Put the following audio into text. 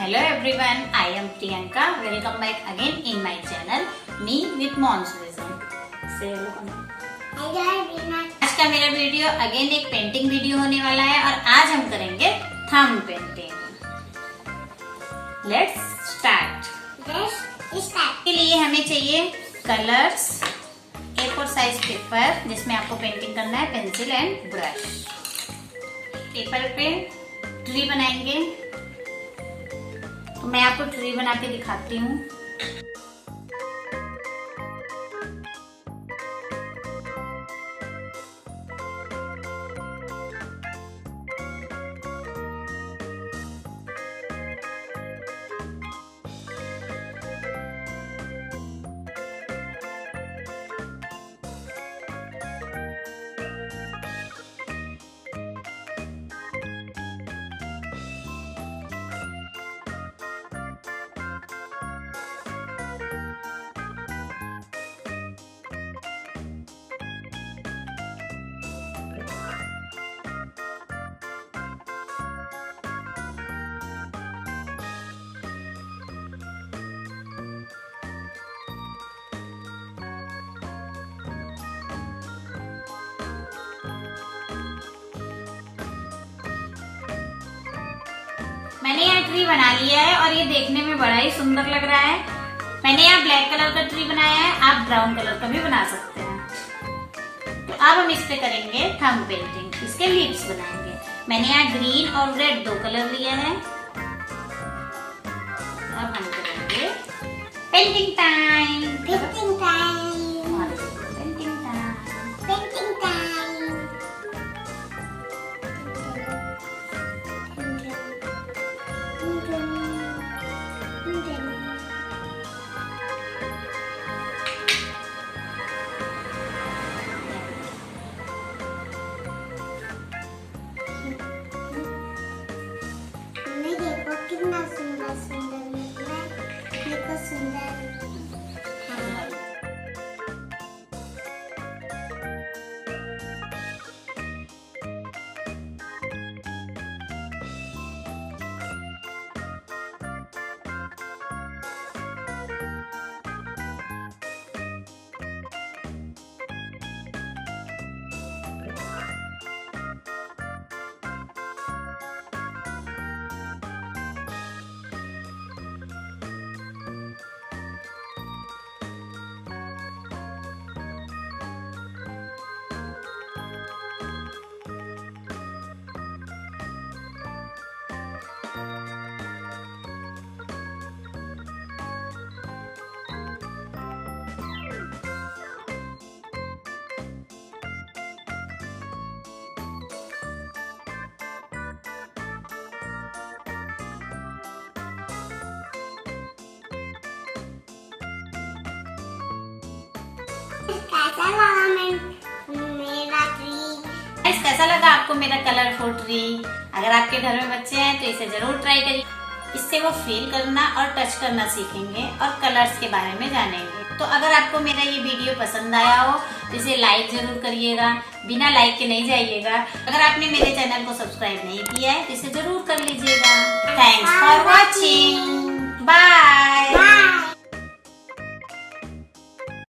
Hello everyone, I am Priyanka. Welcome back again in my channel, Me with Mom's Vision. Say hello. आज का मेरा video again एक painting video होने वाला है और आज हम करेंगे थंब पेंटिंग। Let's start. के लिए हमें चाहिए कलर्स, A4 साइज पेपर जिसमें आपको पेंटिंग करना है, पेंसिल एंड ब्रश। पेपर पे ट्री बनाएंगे, तो मैं आपको ट्री बना के दिखाती हूँ। मैंने यहाँ ट्री बना लिया है और ये देखने में बड़ा ही सुंदर लग रहा है। मैंने यहाँ ब्लैक कलर का ट्री बनाया है, आप ब्राउन कलर का भी बना सकते हैं। तो अब हम इस पे करेंगे थंब पेंटिंग, इसके लिप्स बनाएंगे। मैंने यहाँ ग्रीन और रेड दो कलर लिए हैं। अब हम करेंगे painting time. Painting time. Painting time. Painting time. कितना सुंदर सुंदर निकला, देखो सुंदर। कैसा लगा आपको मेरा कलरफुल ट्री? अगर आपके घर में बच्चे हैं तो इसे जरूर ट्राई करिए। इससे वो फील करना और टच करना सीखेंगे और कलर्स के बारे में जानेंगे। तो अगर आपको मेरा ये वीडियो पसंद आया हो तो इसे लाइक जरूर करिएगा, बिना लाइक के नहीं जाइएगा। अगर आपने मेरे चैनल को सब्सक्राइब नहीं किया है तो इसे जरूर कर लीजिएगा। Thanks for watching. बाय।